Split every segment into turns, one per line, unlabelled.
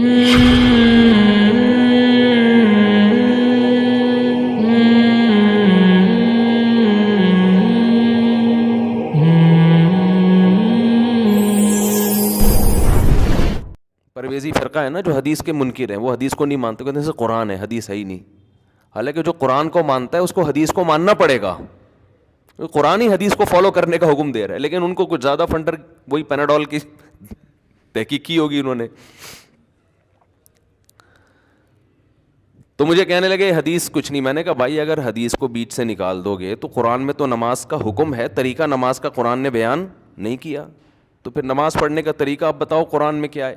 پرویزی فرقہ ہے نا جو حدیث کے منکر ہیں، وہ حدیث کو نہیں مانتے، کہتے ہیں قرآن ہے، حدیث ہے ہی نہیں. حالانکہ جو قرآن کو مانتا ہے اس کو حدیث کو ماننا پڑے گا. قرآن ہی حدیث کو فالو کرنے کا حکم دے رہا ہے، لیکن ان کو کچھ زیادہ فنڈر وہی پیناڈول کی تحقیق کی ہوگی انہوں نے. تو مجھے کہنے لگے حدیث کچھ نہیں. میں نے کہا بھائی اگر حدیث کو بیچ سے نکال دو گے تو قرآن میں تو نماز کا حکم ہے، طریقہ نماز کا قرآن نے بیان نہیں کیا، تو پھر نماز پڑھنے کا طریقہ آپ بتاؤ قرآن میں کیا ہے.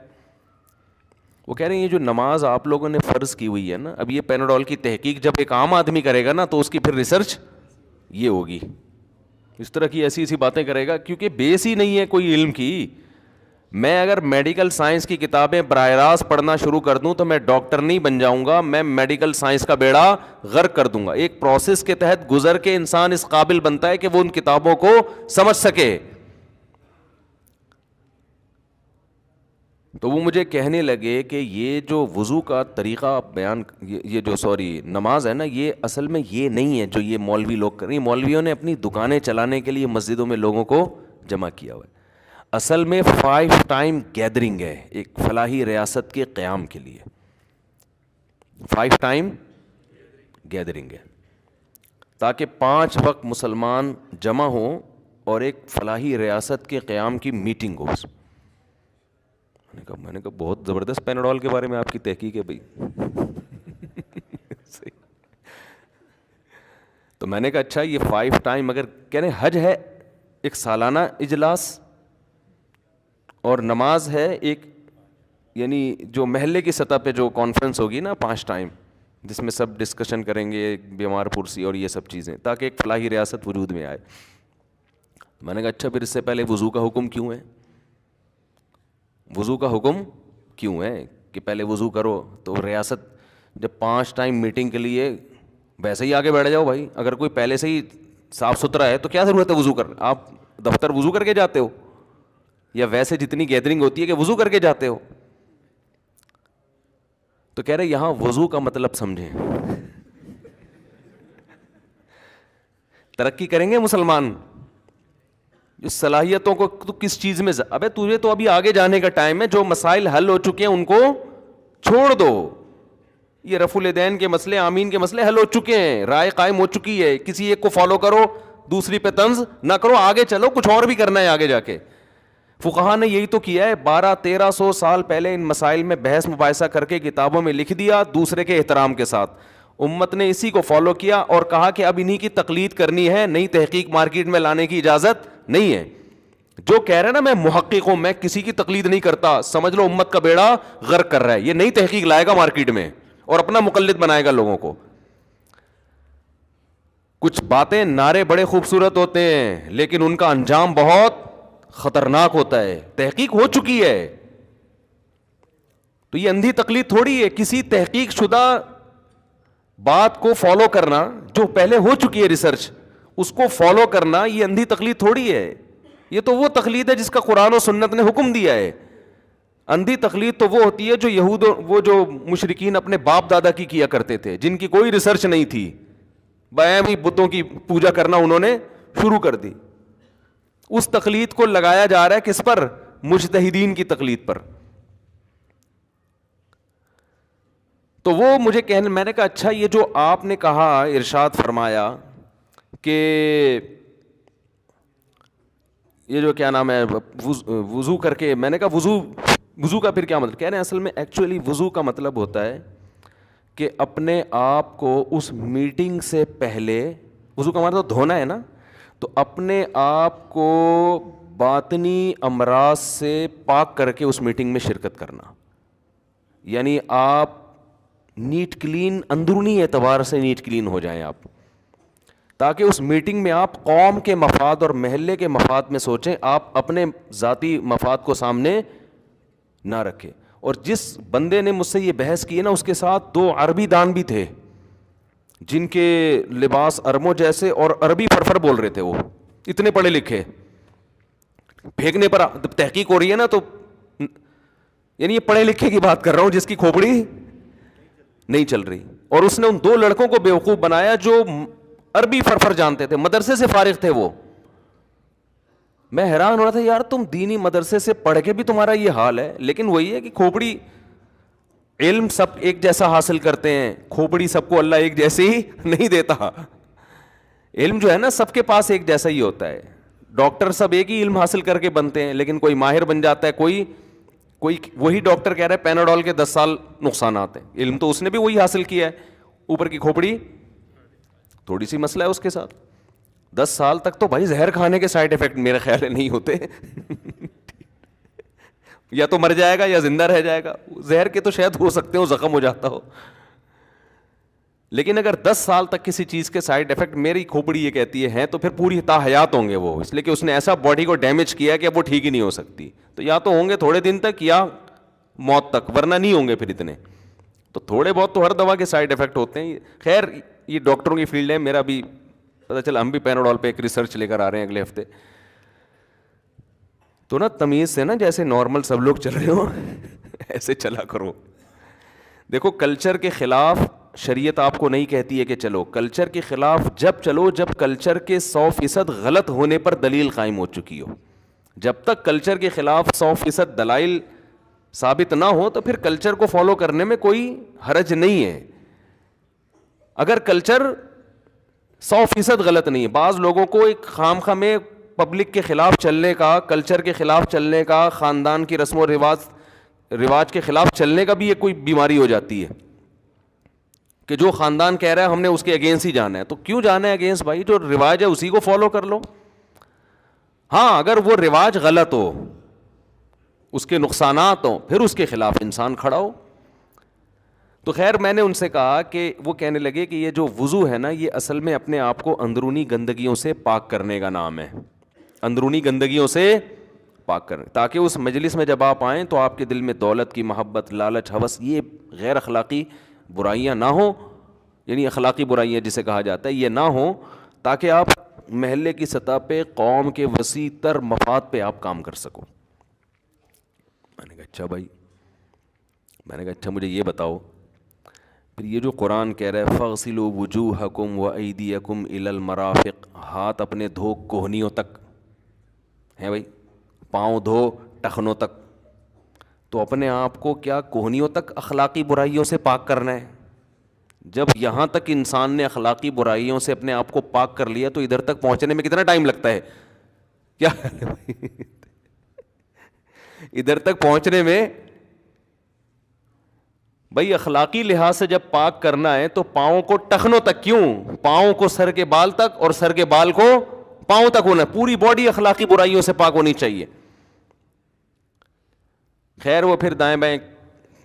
وہ کہہ رہے ہیں یہ جو نماز آپ لوگوں نے فرض کی ہوئی ہے نا، اب یہ پیناڈول کی تحقیق جب ایک عام آدمی کرے گا نا تو اس کی پھر ریسرچ یہ ہوگی، اس طرح کی ایسی ایسی باتیں کرے گا کیونکہ بیس ہی نہیں ہے کوئی علم کی. میں اگر میڈیکل سائنس کی کتابیں براہ راست پڑھنا شروع کر دوں تو میں ڈاکٹر نہیں بن جاؤں گا، میں میڈیکل سائنس کا بیڑا غرق کر دوں گا. ایک پروسیس کے تحت گزر کے انسان اس قابل بنتا ہے کہ وہ ان کتابوں کو سمجھ سکے. تو وہ مجھے کہنے لگے کہ یہ جو وضو کا طریقہ بیان، یہ جو نماز ہے نا، یہ اصل میں یہ نہیں ہے جو یہ مولوی لوگ کر رہے ہیں. مولویوں نے اپنی دکانیں چلانے کے لیے مسجدوں میں لوگوں کو جمع کیا ہوا ہے. اصل میں 5 ٹائم گیدرنگ ہے ایک فلاحی ریاست کے قیام کے لیے. 5 ٹائم گیدرنگ ہے تاکہ 5 وقت مسلمان جمع ہوں اور ایک فلاحی ریاست کے قیام کی میٹنگ ہو. میں نے کہا بہت زبردست پیناڈول کے بارے میں آپ کی تحقیق ہے بھائی. تو میں نے کہا اچھا یہ 5 ٹائم اگر کہہ رہے حج ہے ایک سالانہ اجلاس اور نماز ہے ایک، یعنی جو محلے کی سطح پہ جو کانفرنس ہوگی نا 5 ٹائم، جس میں سب ڈسکشن کریں گے، بیمار پرسی اور یہ سب چیزیں، تاکہ ایک فلاحی ریاست وجود میں آئے. میں نے کہا اچھا پھر اس سے پہلے وضو کا حکم کیوں ہے؟ وضو کا حکم کیوں ہے کہ پہلے وضو کرو؟ تو ریاست جب 5 ٹائم میٹنگ کے لیے ویسے ہی آگے بیٹھ جاؤ بھائی. اگر کوئی پہلے سے ہی صاف ستھرا ہے تو کیا ضرورت ہے وضو کرنا؟ آپ دفتر وضو کر کے جاتے ہو یا ویسے جتنی گیدرنگ ہوتی ہے کہ وضو کر کے جاتے ہو؟ تو کہہ رہے یہاں وضو کا مطلب سمجھیں. ترقی کریں گے مسلمان اس صلاحیتوں کو تو کس چیز میں ابے تجھے تو ابھی آگے جانے کا ٹائم ہے. جو مسائل حل ہو چکے ہیں ان کو چھوڑ دو. یہ رفع الیدین کے مسئلے، آمین کے مسئلے حل ہو چکے ہیں، رائے قائم ہو چکی ہے. کسی ایک کو فالو کرو، دوسری پہ طنز نہ کرو، آگے چلو، کچھ اور بھی کرنا ہے آگے جا کے. فقہا نے یہی تو کیا ہے. 1200-1300 سال پہلے ان مسائل میں بحث مباحثہ کر کے کتابوں میں لکھ دیا دوسرے کے احترام کے ساتھ. امت نے اسی کو فالو کیا اور کہا کہ اب انہی کی تقلید کرنی ہے، نئی تحقیق مارکیٹ میں لانے کی اجازت نہیں ہے. جو کہہ رہے ہیں نا میں محقق ہوں، میں کسی کی تقلید نہیں کرتا، سمجھ لو امت کا بیڑا غرق کر رہا ہے. یہ نئی تحقیق لائے گا مارکیٹ میں اور اپنا مقلد بنائے گا لوگوں کو. کچھ باتیں، نعرے بڑے خوبصورت ہوتے ہیں لیکن ان کا انجام بہت خطرناک ہوتا ہے. تحقیق ہو چکی ہے تو یہ اندھی تقلید تھوڑی ہے. کسی تحقیق شدہ بات کو فالو کرنا جو پہلے ہو چکی ہے ریسرچ، اس کو فالو کرنا یہ اندھی تقلید تھوڑی ہے. یہ تو وہ تقلید ہے جس کا قرآن و سنت نے حکم دیا ہے. اندھی تقلید تو وہ ہوتی ہے جو وہ جو مشرکین اپنے باپ دادا کی کیا کرتے تھے، جن کی کوئی ریسرچ نہیں تھی، بہم ہی بتوں کی پوجا کرنا انہوں نے شروع کر دی. اس تقلید کو لگایا جا رہا ہے کس پر؟ مجتہدین کی تقلید پر. تو وہ مجھے کہنے، میں نے کہا اچھا یہ جو آپ نے کہا، ارشاد فرمایا کہ یہ جو کیا نام ہے وضو کر کے، میں نے کہا وضو کا پھر کیا مطلب؟ کہہ رہے ہیں اصل میں ایکچولی وضو کا مطلب ہوتا ہے کہ اپنے آپ کو اس میٹنگ سے پہلے، وضو کا مطلب دھونا ہے نا، تو اپنے آپ کو باطنی امراض سے پاک کر کے اس میٹنگ میں شرکت کرنا. یعنی آپ نیٹ کلین، اندرونی اعتبار سے نیٹ کلین ہو جائیں آپ، تاکہ اس میٹنگ میں آپ قوم کے مفاد اور محلے کے مفاد میں سوچیں، آپ اپنے ذاتی مفاد کو سامنے نہ رکھیں. اور جس بندے نے مجھ سے یہ بحث کی ہے نا، اس کے ساتھ 2 عربی دان بھی تھے جن کے لباس ارموں جیسے اور عربی فرفر بول رہے تھے. وہ اتنے پڑھے لکھے. پھینکنے پر تحقیق ہو رہی ہے نا تو یعنی یہ پڑھے لکھے کی بات کر رہا ہوں جس کی کھوپڑی نہیں چل رہی. اور اس نے ان 2 لڑکوں کو بیوقوف بنایا جو عربی فرفر جانتے تھے, مدرسے سے فارغ تھے وہ. میں حیران ہو رہا تھا, یار تم دینی مدرسے سے پڑھ کے بھی تمہارا یہ حال ہے, لیکن وہی ہے کہ کھوپڑی علم سب ایک جیسا حاصل کرتے ہیں, کھوپڑی سب کو اللہ ایک جیسی ہی نہیں دیتا. علم جو ہے نا سب کے پاس ایک جیسا ہی ہوتا ہے. ڈاکٹر سب ایک ہی علم حاصل کر کے بنتے ہیں, لیکن کوئی ماہر بن جاتا ہے, کوئی وہی ڈاکٹر کہہ رہا ہے پیناڈول کے 10 سال نقصانات ہیں, علم تو اس نے بھی وہی حاصل کیا ہے, اوپر کی کھوپڑی تھوڑی سی مسئلہ ہے اس کے ساتھ. 10 سال تک تو بھائی زہر کھانے کے سائڈ افیکٹ میرے خیال ہے نہیں ہوتے. یا تو مر جائے گا یا زندہ رہ جائے گا. زہر کے تو شاید ہو سکتے ہو, زخم ہو جاتا ہو, لیکن اگر 10 سال تک کسی چیز کے سائڈ افیکٹ میری کھوپڑی یہ کہتی ہے تو پھر پوری تاحیات ہوں گے وہ, اس لیے کہ اس نے ایسا باڈی کو ڈیمیج کیا کہ اب وہ ٹھیک ہی نہیں ہو سکتی. تو یا تو ہوں گے تھوڑے دن تک یا موت تک, ورنہ نہیں ہوں گے پھر اتنے. تو تھوڑے بہت تو ہر دوا کے سائڈ افیکٹ ہوتے ہیں. خیر یہ ڈاکٹروں کی فیلڈ ہے, میرا بھی پتہ چلا, ہم بھی پیناڈول پہ ایک ریسرچ لے کر آ رہے ہیں اگلے ہفتے. تو نا تمیز سے نا جیسے نارمل سب لوگ چل رہے ہو ایسے چلا کرو. دیکھو کلچر کے خلاف شریعت آپ کو نہیں کہتی ہے کہ چلو, کلچر کے خلاف جب چلو جب کلچر کے 100% غلط ہونے پر دلیل قائم ہو چکی ہو. جب تک کلچر کے خلاف 100% دلائل ثابت نہ ہو تو پھر کلچر کو فالو کرنے میں کوئی حرج نہیں ہے. اگر کلچر 100% غلط نہیں ہے, بعض لوگوں کو ایک خام خواہ میں پبلک کے خلاف چلنے کا, کلچر کے خلاف چلنے کا, خاندان کی رسم و رواج کے خلاف چلنے کا بھی ایک کوئی بیماری ہو جاتی ہے کہ جو خاندان کہہ رہا ہے ہم نے اس کے اگینسٹ ہی جانا ہے. تو کیوں جانا ہے اگینسٹ بھائی؟ جو رواج ہے اسی کو فالو کر لو. ہاں اگر وہ رواج غلط ہو, اس کے نقصانات ہوں, پھر اس کے خلاف انسان کھڑا ہو. تو خیر میں نے ان سے کہا کہ وہ کہنے لگے کہ یہ جو وضو ہے نا یہ اصل میں اپنے آپ کو اندرونی گندگیوں سے پاک کرنے کا نام ہے, اندرونی گندگیوں سے پاک کرنے, تاکہ اس مجلس میں جب آپ آئیں تو آپ کے دل میں دولت کی محبت, لالچ, ہوس, یہ غیر اخلاقی برائیاں نہ ہوں, یعنی اخلاقی برائیاں جسے کہا جاتا ہے, یہ نہ ہوں, تاکہ آپ محلے کی سطح پہ قوم کے وسیع تر مفاد پہ آپ کام کر سکو. میں نے کہا اچھا بھائی, میں نے کہا اچھا مجھے یہ بتاؤ پھر یہ جو قرآن کہہ رہا ہے فاغسلوا وجوہکم وایدیکم الی المرافق, ہاتھ اپنے دھو کوہنیوں تک ہیں بھائی, پاؤں دھو ٹخنوں تک, تو اپنے آپ کو کیا کوہنیوں تک اخلاقی برائیوں سے پاک کرنا ہے؟ جب یہاں تک انسان نے اخلاقی برائیوں سے اپنے آپ کو پاک کر لیا تو ادھر تک پہنچنے میں کتنا ٹائم لگتا ہے؟ کیا ادھر تک پہنچنے میں بھائی اخلاقی لحاظ سے جب پاک کرنا ہے تو پاؤں کو ٹخنوں تک کیوں, پاؤں کو سر کے بال تک اور سر کے بال کو پاؤں تک ہونا ہے, پوری باڈی اخلاقی برائیوں سے پاک ہونی چاہیے. خیر وہ پھر دائیں بائیں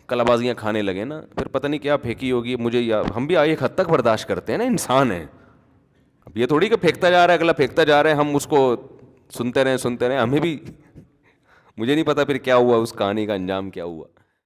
کلابازیاں کھانے لگے نا, پھر پتہ نہیں کیا پھینکی ہوگی مجھے, یا ہم بھی ایک حد تک برداشت کرتے ہیں نا, انسان ہیں. اب یہ تھوڑی کہ پھینکتا جا رہا ہے اگلا پھینکتا جا رہا ہے, ہم اس کو سنتے رہے, ہمیں بھی مجھے نہیں پتا پھر کیا ہوا, اس کہانی کا انجام کیا ہوا.